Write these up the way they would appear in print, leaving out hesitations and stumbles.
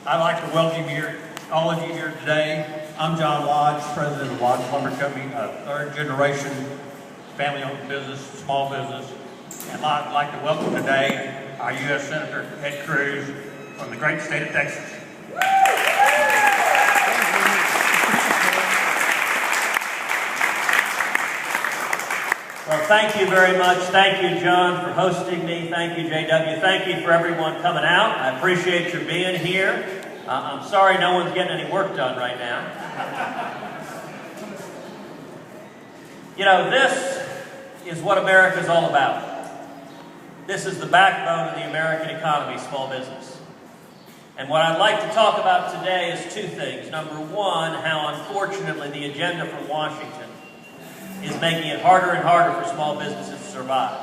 I'd like to welcome all of you here today. I'm John Lodge, president of Lodge Lumber Company, a third generation family-owned business, small business. And I'd like to welcome today our U.S. Senator Ted Cruz from the great state of Texas. Well, thank you very much. Thank you, John, for hosting me. Thank you, JW. Thank you for everyone coming out. I appreciate your being here. I'm sorry no one's getting any work done right now. You know, this is what America's all about. This is the backbone of the American economy, small business. And what I'd like to talk about today is two things. Number one, how unfortunately the agenda from Washington is making it harder and harder for small businesses to survive.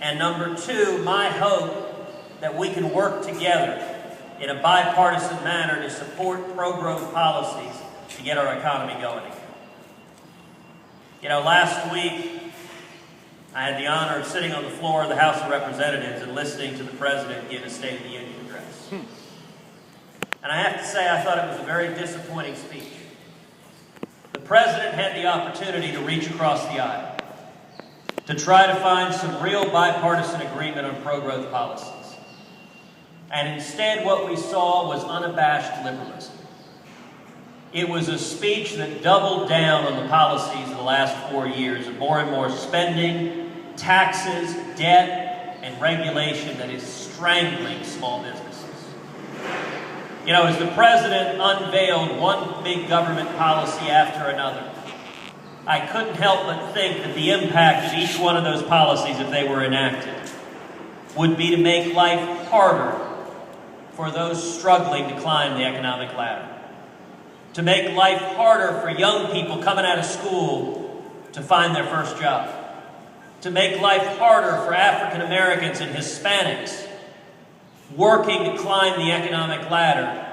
And number two, my hope that we can work together in a bipartisan manner to support pro-growth policies to get our economy going again. You know, last week, I had the honor of sitting on the floor of the House of Representatives and listening to the President give a State of the Union address. And I have to say, I thought it was a very disappointing speech. The President had the opportunity to reach across the aisle, to try to find some real bipartisan agreement on pro-growth policies. And instead, what we saw was unabashed liberalism. It was a speech that doubled down on the policies of the last 4 years of more and more spending, taxes, debt, and regulation that is strangling small businesses. You know, as the President unveiled one big government policy after another, I couldn't help but think that the impact of each one of those policies, if they were enacted, would be to make life harder for those struggling to climb the economic ladder. To make life harder for young people coming out of school to find their first job. To make life harder for African Americans and Hispanics working to climb the economic ladder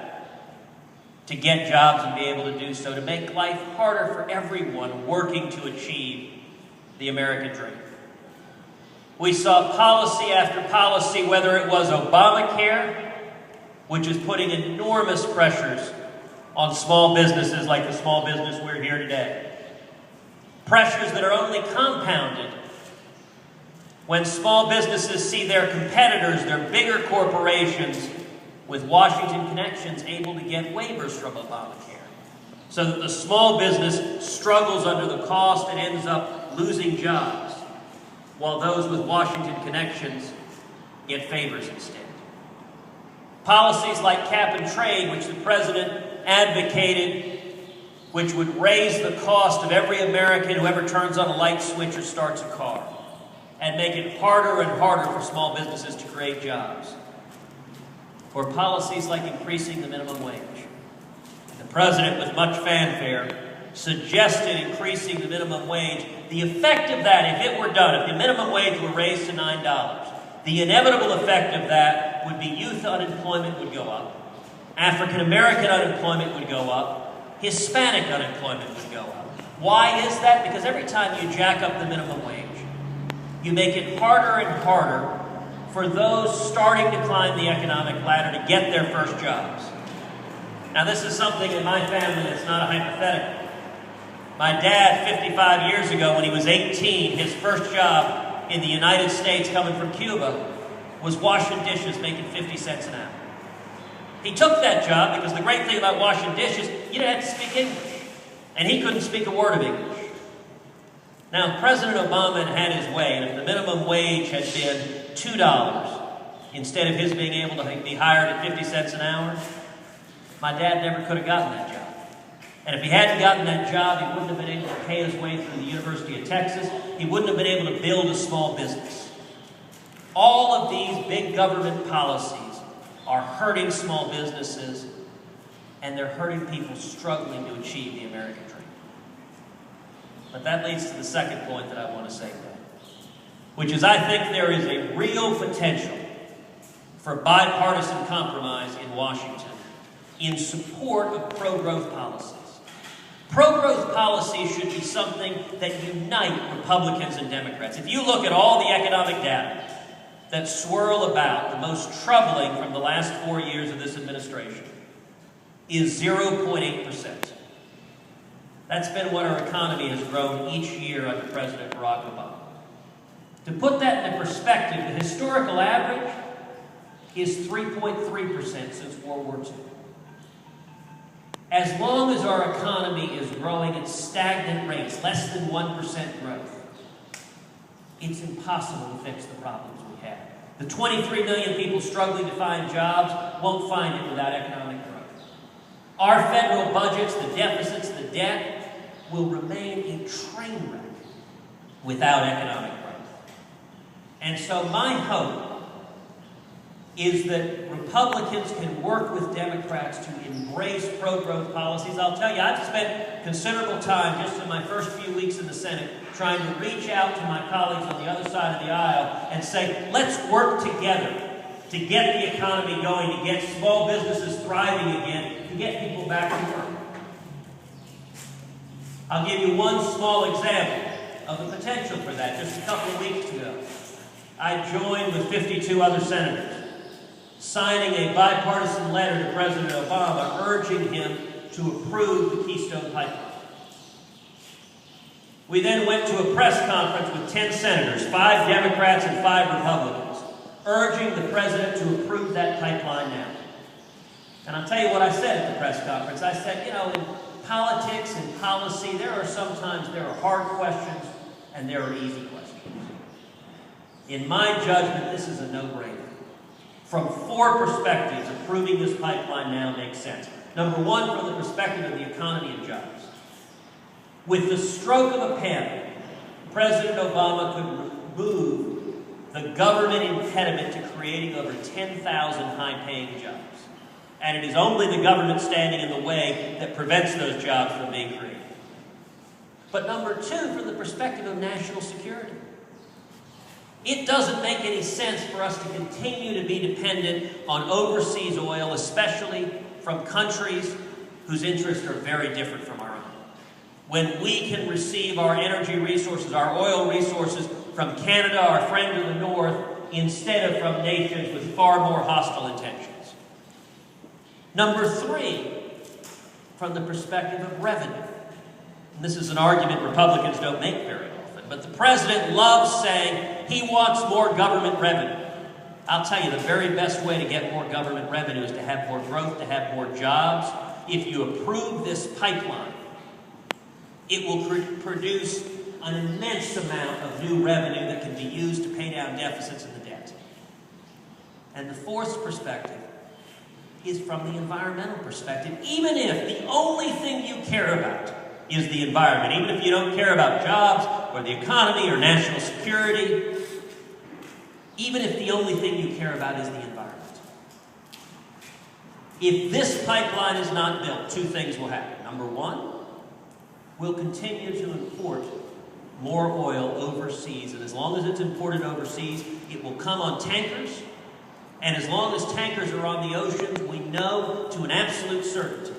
to get jobs and be able to do so. To make life harder for everyone working to achieve the American dream. We saw policy after policy, whether it was Obamacare, which is putting enormous pressures on small businesses like the small business we're here today. Pressures that are only compounded when small businesses see their competitors, their bigger corporations with Washington connections, able to get waivers from Obamacare. So that the small business struggles under the cost and ends up losing jobs, while those with Washington connections get favors instead. Policies like cap and trade, which the President advocated, which would raise the cost of every American who ever turns on a light switch or starts a car, and make it harder and harder for small businesses to create jobs. Or policies like increasing the minimum wage. The President, with much fanfare, suggested increasing the minimum wage. The effect of that, if it were done, if the minimum wage were raised to $9, the inevitable effect of that would be youth unemployment would go up, African American unemployment would go up, Hispanic unemployment would go up. Why is that? Because every time you jack up the minimum wage, you make it harder and harder for those starting to climb the economic ladder to get their first jobs. Now, this is something in my family that's not a hypothetical. My dad, 55 years ago, when he was 18, his first job in the United States coming from Cuba was washing dishes, making 50 cents an hour. He took that job because the great thing about washing dishes, you didn't have to speak English. And he couldn't speak a word of English. Now, if President Obama had his way, and if the minimum wage had been $2, instead of his being able to be hired at 50 cents an hour, my dad never could have gotten that job. And if he hadn't gotten that job, he wouldn't have been able to pay his way through the University of Texas. He wouldn't have been able to build a small business. All of these big government policies are hurting small businesses, and they're hurting people struggling to achieve the American dream. But that leads to the second point that I want to say today, which is I think there is a real potential for bipartisan compromise in Washington in support of pro-growth policies. Pro-growth policies should be something that unite Republicans and Democrats. If you look at all the economic data, that swirl about, the most troubling from the last 4 years of this administration, is 0.8%. That's been what our economy has grown each year under President Barack Obama. To put that into perspective, the historical average is 3.3% since World War II. As long as our economy is growing at stagnant rates, less than 1% growth, it's impossible to fix the problems we have. The 23 million people struggling to find jobs won't find it without economic growth. Our federal budgets, the deficits, the debt, will remain a train wreck without economic growth. And so my hope is that Republicans can work with Democrats to embrace pro-growth policies. I'll tell you, I've spent considerable time just in my first few weeks in the Senate trying to reach out to my colleagues on the other side of the aisle and say, let's work together to get the economy going, to get small businesses thriving again, to get people back to work. I'll give you one small example of the potential for that. Just a couple of weeks ago, I joined with 52 other senators, signing a bipartisan letter to President Obama urging him to approve the Keystone Pipeline. We then went to a press conference with 10 senators, 5 Democrats and 5 Republicans, urging the president to approve that pipeline now. And I'll tell you what I said at the press conference. I said, you know, in politics and policy, there are hard questions and there are easy questions. In my judgment, this is a no-brainer. From 4 perspectives, approving this pipeline now makes sense. Number one, from the perspective of the economy and jobs. With the stroke of a pen, President Obama could remove the government impediment to creating over 10,000 high-paying jobs. And it is only the government standing in the way that prevents those jobs from being created. But number 2, from the perspective of national security. It doesn't make any sense for us to continue to be dependent on overseas oil, especially from countries whose interests are very different from our own. When we can receive our energy resources, our oil resources, from Canada, our friend in the north, instead of from nations with far more hostile intentions. Number 3, from the perspective of revenue. And this is an argument Republicans don't make very often, but the president loves saying he wants more government revenue. I'll tell you, the very best way to get more government revenue is to have more growth, to have more jobs. If you approve this pipeline, it will produce an immense amount of new revenue that can be used to pay down deficits and the debt. And the 4th perspective is from the environmental perspective. Even if the only thing you care about is the environment, even if you don't care about jobs or the economy or national security, even if the only thing you care about is the environment. If this pipeline is not built, 2 things will happen. Number 1, we'll continue to import more oil overseas, and as long as it's imported overseas, it will come on tankers, and as long as tankers are on the oceans, we know to an absolute certainty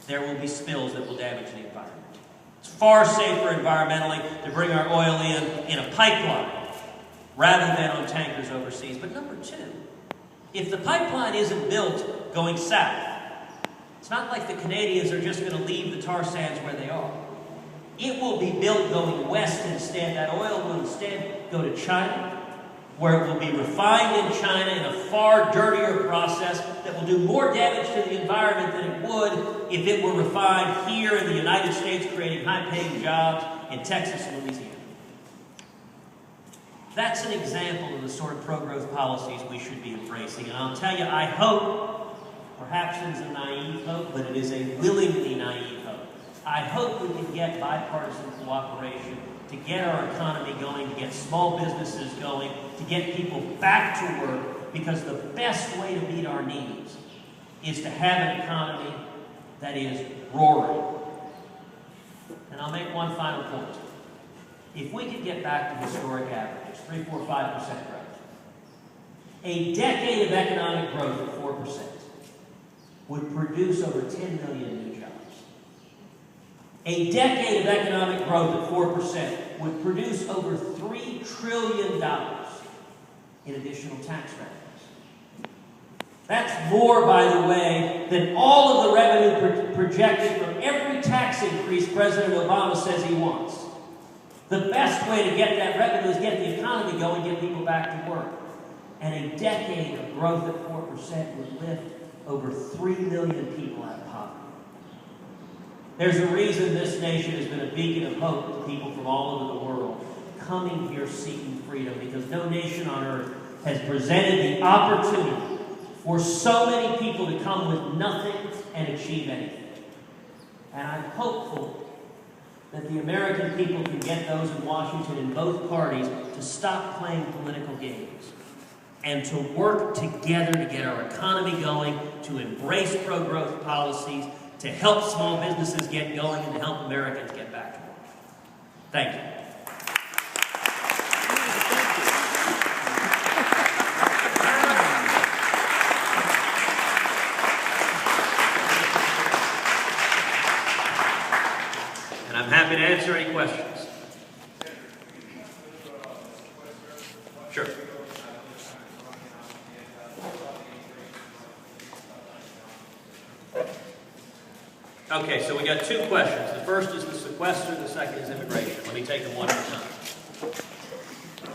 there will be spills that will damage the environment. It's far safer environmentally to bring our oil in a pipeline rather than on tankers overseas. But number 2, if the pipeline isn't built going south, it's not like the Canadians are just going to leave the tar sands where they are. It will be built going west instead. That oil will instead go to China, where it will be refined in China in a far dirtier process that will do more damage to the environment than it would if it were refined here in the United States, creating high-paying jobs in Texas and Louisiana. That's an example of the sort of pro-growth policies we should be embracing. And I'll tell you, I hope, perhaps it is a naive hope, but it is a willingly naive hope. I hope we can get bipartisan cooperation to get our economy going, to get small businesses going, to get people back to work, because the best way to meet our needs is to have an economy that is roaring. And I'll make one final point. If we could get back to historic averages, 3, 4, 5% growth, a decade of economic growth of 4% would produce over 10 million new jobs. A decade of economic growth at 4% would produce over $3 trillion in additional tax revenues. That's more, by the way, than all of the revenue projected from every tax increase President Obama says he wants. The best way to get that revenue is get the economy going, get people back to work. And a decade of growth at 4% would lift over 3 million people out of poverty. There's a reason this nation has been a beacon of hope to people from all over the world coming here seeking freedom, because no nation on earth has presented the opportunity for so many people to come with nothing and achieve anything. And I'm hopeful that the American people can get those in Washington in both parties to stop playing political games and to work together to get our economy going, to embrace pro-growth policies, to help small businesses get going, and to help Americans get back to work. Thank you. And I'm happy to answer any questions. Sure. Okay, so we got two questions. The first is the sequester, the second is immigration. Let me take them one at a time.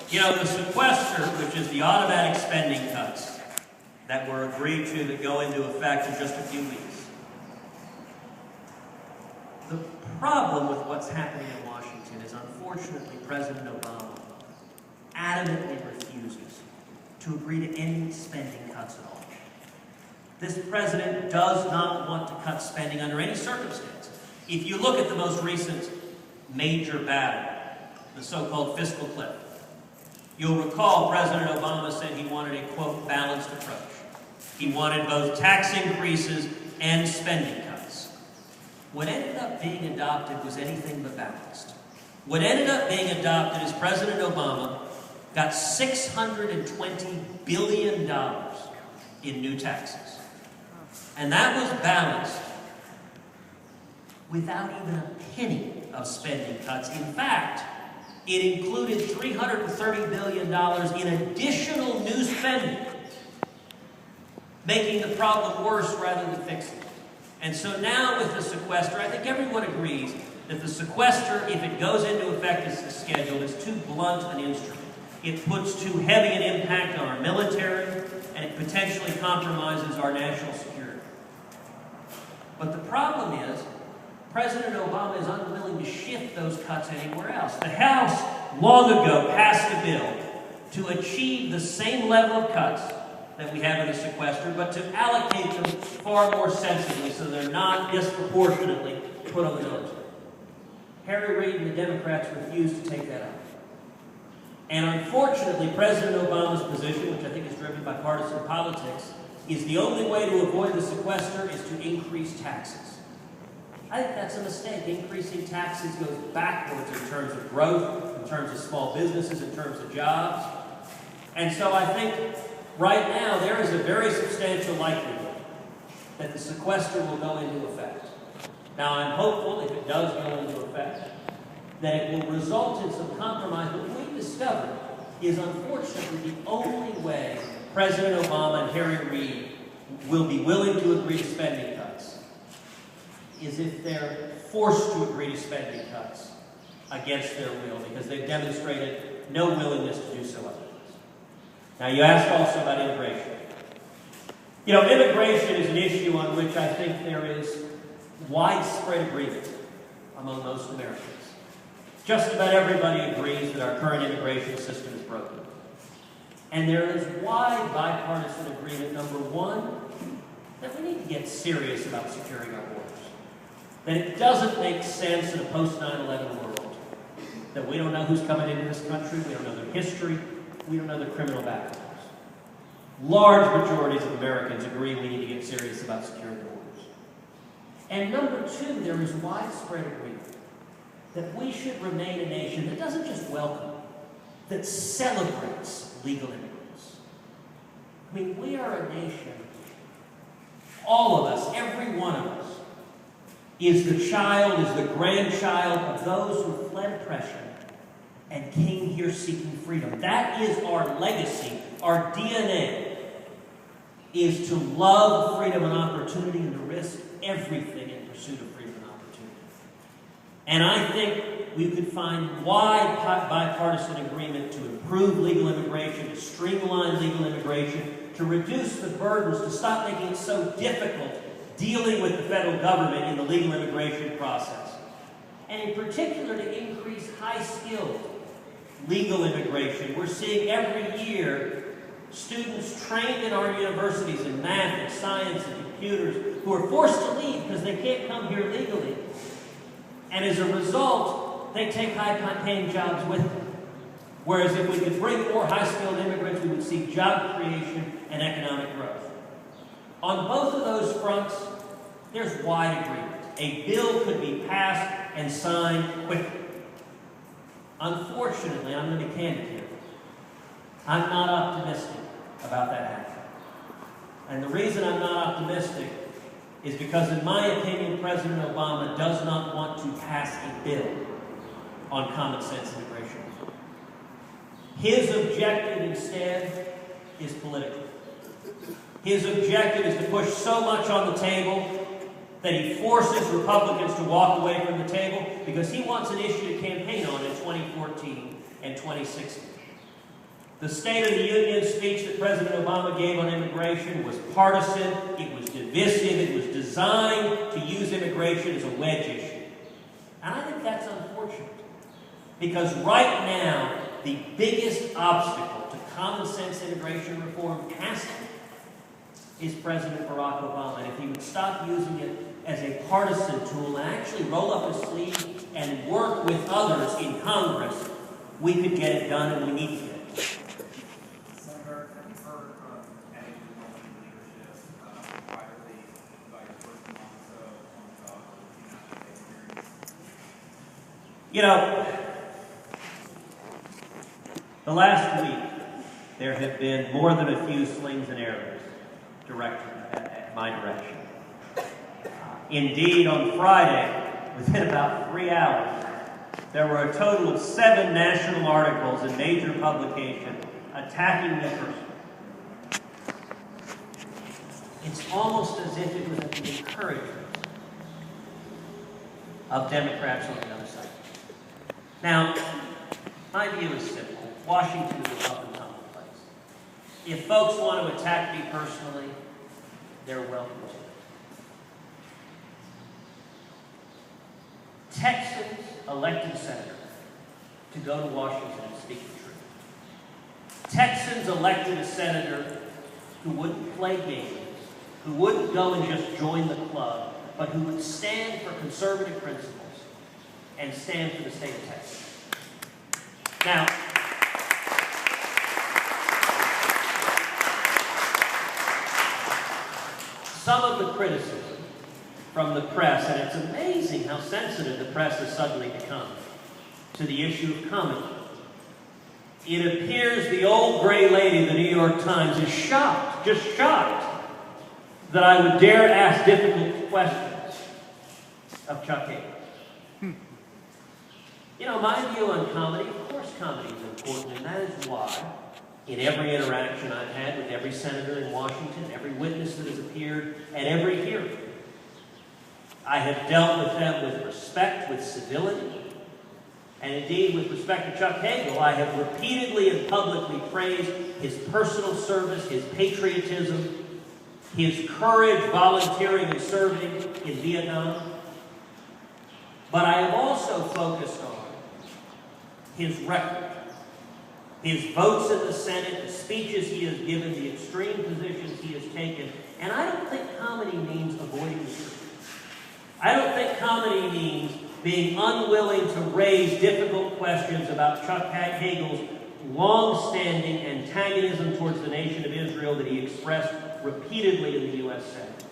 You know, the sequester, which is the automatic spending cuts that were agreed to that go into effect in just a few weeks. The problem with what's happening in Washington is, unfortunately, President Obama adamantly refuses to agree to any spending cuts at all. This president does not want to cut spending under any circumstance. If you look at the most recent major battle, the so-called fiscal cliff, you'll recall President Obama said he wanted a, quote, balanced approach. He wanted both tax increases and spending cuts. What ended up being adopted was anything but balanced. What ended up being adopted is President Obama got $620 billion in new taxes. And that was balanced without even a penny of spending cuts. In fact, it included $330 billion in additional new spending, making the problem worse rather than fixing it. And so now with the sequester, I think everyone agrees that the sequester, if it goes into effect as scheduled, is too blunt an instrument. It puts too heavy an impact on our military, and it potentially compromises our national security. But the problem is, President Obama is unwilling to shift those cuts anywhere else. The House long ago passed a bill to achieve the same level of cuts that we have in the sequester, but to allocate them far more sensibly so they're not disproportionately put on the military. Harry Reid and the Democrats refused to take that up. And unfortunately, President Obama's position, which I think is driven by partisan politics, is the only way to avoid the sequester is to increase taxes. I think that's a mistake. Increasing taxes goes backwards in terms of growth, in terms of small businesses, in terms of jobs. And so I think right now there is a very substantial likelihood that the sequester will go into effect. Now I'm hopeful, if it does go into effect, that it will result in some compromise. But what we discovered is, unfortunately, the only way President Obama and Harry Reid will be willing to agree to spending cuts is if they're forced to agree to spending cuts against their will, because they've demonstrated no willingness to do so otherwise. Now, you asked also about immigration. You know, immigration is an issue on which I think there is widespread agreement among most Americans. Just about everybody agrees that our current immigration system is broken. And there is wide bipartisan agreement, number one, that we need to get serious about securing our borders. That it doesn't make sense in a post-9/11 world that we don't know who's coming into this country, we don't know their history, we don't know their criminal backgrounds. Large majorities of Americans agree we need to get serious about securing the borders. And number two, there is widespread agreement that we should remain a nation that doesn't just welcome, that celebrates legal immigrants. I mean, we are a nation, all of us, every one of us, is the child, is the grandchild of those who fled oppression and came here seeking freedom. That is our legacy. Our DNA is to love freedom and opportunity and to risk everything in pursuit of freedom and opportunity. And I think we could find wide bipartisan agreement to improve legal immigration, to streamline legal immigration, to reduce the burdens, to stop making it so difficult dealing with the federal government in the legal immigration process. And in particular, to increase high-skilled legal immigration. We're seeing every year students trained in our universities in math and science and computers who are forced to leave because they can't come here legally. And as a result, they take high-paying jobs with them. Whereas if we could bring more high-skilled immigrants, we would see job creation and economic growth. On both of those fronts, there's wide agreement. A bill could be passed and signed quickly. Unfortunately, I'm going to be candid here. I'm not optimistic about that happening. And the reason I'm not optimistic is because, in my opinion, President Obama does not want to pass a bill on common sense immigration reform. His objective instead is political. His objective is to push so much on the table that he forces Republicans to walk away from the table because he wants an issue to campaign on in 2014 and 2016. The State of the Union speech that President Obama gave on immigration was partisan, it was divisive, it was designed to use immigration as a wedge issue. And I think that's unfortunate because right now, the biggest obstacle to common sense immigration reform is President Barack Obama. And if he would stop using it as a partisan tool and actually roll up his sleeve and work with others in Congress, we could get it done, and we need to get it done. Senator, have you heard from any Republican leadership privately about your first month on the job with the United States hearings? You know, the last week, there have been more than a few slings and arrows directed at my direction. Indeed, on Friday, within about 3 hours, there were a total of 7 national articles in major publications attacking me personally. It's almost as if it was at the encouragement of Democrats on the other side. Now, my view is simple. Washington is a rough and tumble place. If folks want to attack me personally, they're welcome to. Texans elected senators to go to Washington and speak the truth. Texans elected a senator who wouldn't play games, who wouldn't go and just join the club, but who would stand for conservative principles and stand for the state of Texas. Now, some of the criticism from the press, and it's amazing how sensitive the press has suddenly become to the issue of comedy. It appears the old gray lady of the New York Times is shocked, just shocked, that I would dare ask difficult questions of Chuck Hagel. You know, my view on comedy, of course comedy is important, and that is why in every interaction I've had with every senator in Washington, every witness that has appeared at every hearing, I have dealt with them with respect, with civility, and indeed with respect to Chuck Hagel, I have repeatedly and publicly praised his personal service, his patriotism, his courage volunteering and serving in Vietnam. But I have also focused on his record, his votes in the Senate, the speeches he has given, the extreme positions he has taken. And I don't think comedy means avoiding the truth. I don't think comedy means being unwilling to raise difficult questions about Chuck Hagel's long-standing antagonism towards the nation of Israel that he expressed repeatedly in the U.S. Senate.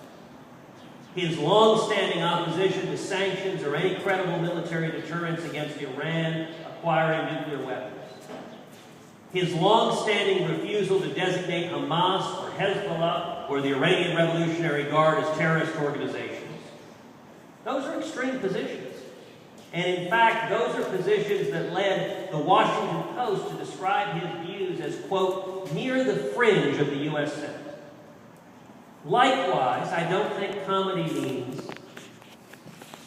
His long-standing opposition to sanctions or any credible military deterrence against Iran acquiring nuclear weapons. His long-standing refusal to designate Hamas or Hezbollah or the Iranian Revolutionary Guard as terrorist organizations. Those are extreme positions. And in fact, those are positions that led the Washington Post to describe his views as, quote, near the fringe of the U.S. Senate. Likewise, I don't think comedy means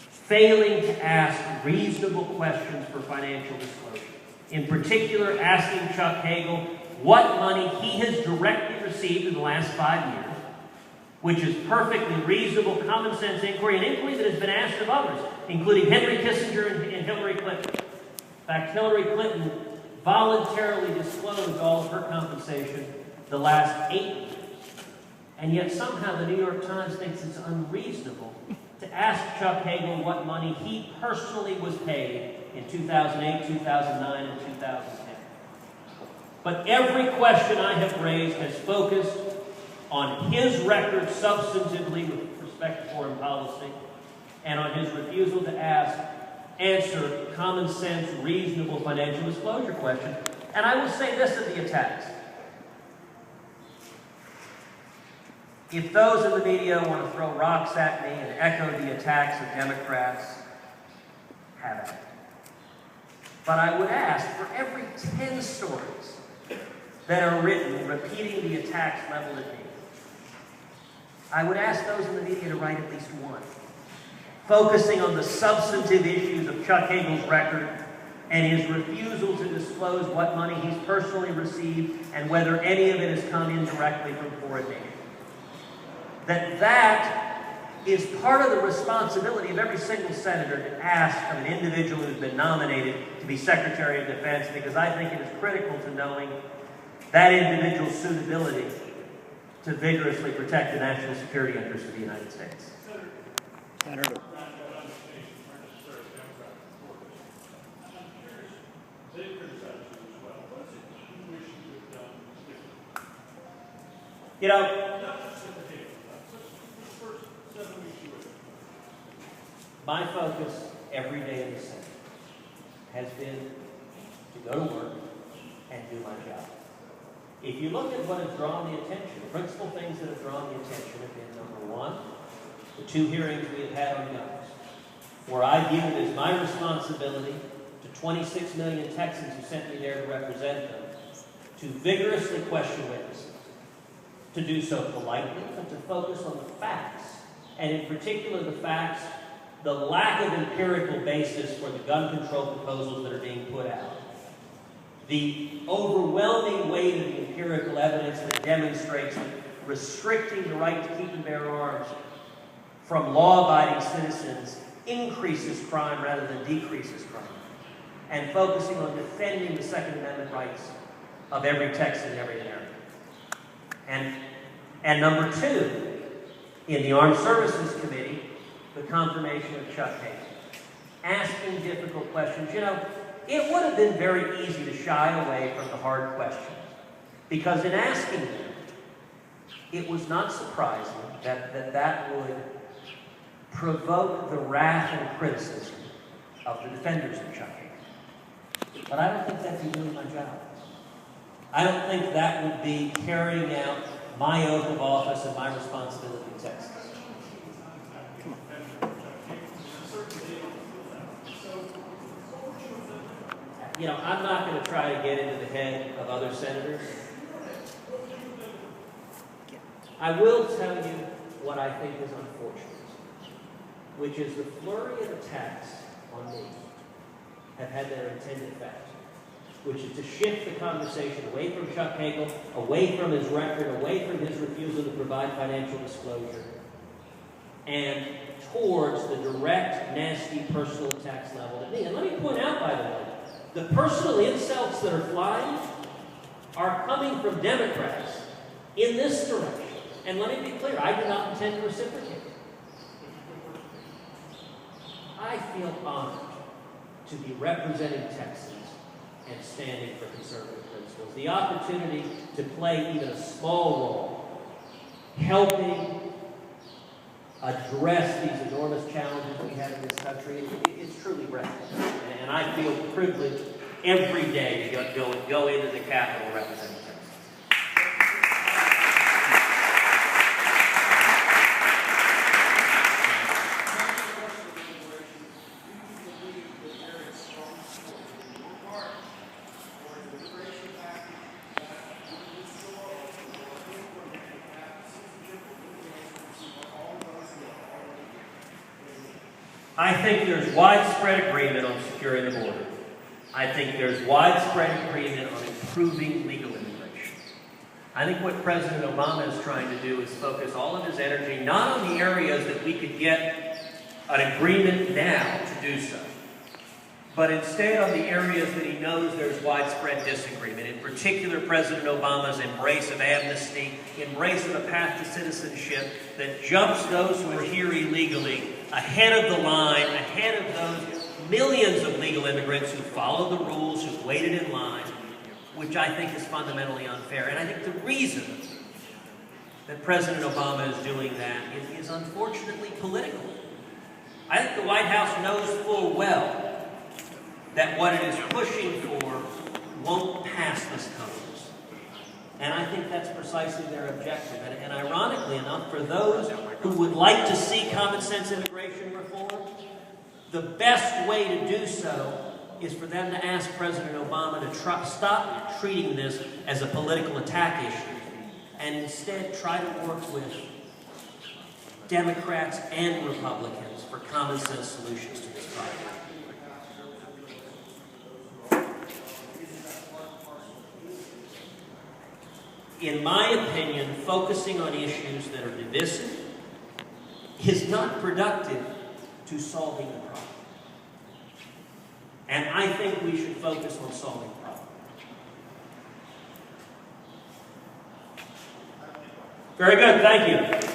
failing to ask reasonable questions for financial disclosure. In particular, asking Chuck Hagel what money he has directly received in the last 5 years, which is perfectly reasonable, common sense inquiry, an inquiry that has been asked of others, including Henry Kissinger and Hillary Clinton. In fact, Hillary Clinton voluntarily disclosed all of her compensation the last 8 years. And yet somehow the New York Times thinks it's unreasonable to ask Chuck Hagel what money he personally was paid in 2008, 2009, and 2010. But every question I have raised has focused on his record substantively with respect to foreign policy and on his refusal to answer common sense, reasonable financial disclosure questions. And I will say this of the attacks. If those in the media want to throw rocks at me and echo the attacks of Democrats, have at it. But I would ask, for every 10 stories that are written repeating the attacks leveled at me, I would ask those in the media to write at least one, focusing on the substantive issues of Chuck Hagel's record and his refusal to disclose what money he's personally received and whether any of it has come indirectly from foreign nations. That is part of the responsibility of every single senator to ask of an individual who's been nominated to be Secretary of Defense, because I think it is critical to knowing that individual's suitability to vigorously protect the national security interests of the United States. Senator. You know, my focus every day in the Senate has been to go to work and do my job. If you look at what has drawn the attention, the principal things that have drawn the attention have been, number one, the 2 hearings we have had on guns, where I view it as my responsibility to 26 million Texans who sent me there to represent them, to vigorously question witnesses, to do so politely, but to focus on the facts, and in particular the facts, the lack of empirical basis for the gun control proposals that are being put out, the overwhelming weight of the empirical evidence that demonstrates that restricting the right to keep and bear arms from law-abiding citizens increases crime rather than decreases crime, and focusing on defending the Second Amendment rights of every Texan and every American. And number 2, in the Armed Services Committee, the confirmation of Chuck Hagel, asking difficult questions. You know, it would have been very easy to shy away from the hard questions, because in asking them, it was not surprising that would provoke the wrath and criticism of the defenders of Chuck Hagel. But I don't think that'd be doing my job. I don't think that would be carrying out my oath of office and my responsibility in Texas. You know, I'm not going to try to get into the head of other senators. I will tell you what I think is unfortunate, which is the flurry of attacks on me have had their intended effect, which is to shift the conversation away from Chuck Hagel, away from his record, away from his refusal to provide financial disclosure, and towards the direct, nasty personal attacks leveled at me. And let me point out, by the way, the personal insults that are flying are coming from Democrats in this direction. And let me be clear, I do not intend to reciprocate. I feel honored to be representing Texans and standing for conservative principles. The opportunity to play even a small role, helping address these enormous challenges we have in this country, it's truly breathtaking. And I feel privileged every day to go into the Capitol representing Texas. I think there's widespread agreement on securing the border. I think there's widespread agreement on improving legal immigration. I think what President Obama is trying to do is focus all of his energy not on the areas that we could get an agreement now to do so, but instead on the areas that he knows there's widespread disagreement. In particular, President Obama's embrace of amnesty, embrace of a path to citizenship that jumps those who are here illegally ahead of the line, ahead of those millions of legal immigrants who follow the rules, who've waited in line, which I think is fundamentally unfair. And I think the reason that President Obama is doing that is unfortunately political. I think the White House knows full well that what it is pushing for won't pass this Congress. And I think that's precisely their objective. And ironically enough, for those who would like to see common sense immigration reform, the best way to do so is for them to ask President Obama to stop treating this as a political attack issue and instead try to work with Democrats and Republicans for common sense solutions to this problem. In my opinion, focusing on issues that are divisive is not productive to solving the problem. And I think we should focus on solving the problem. Very good, thank you.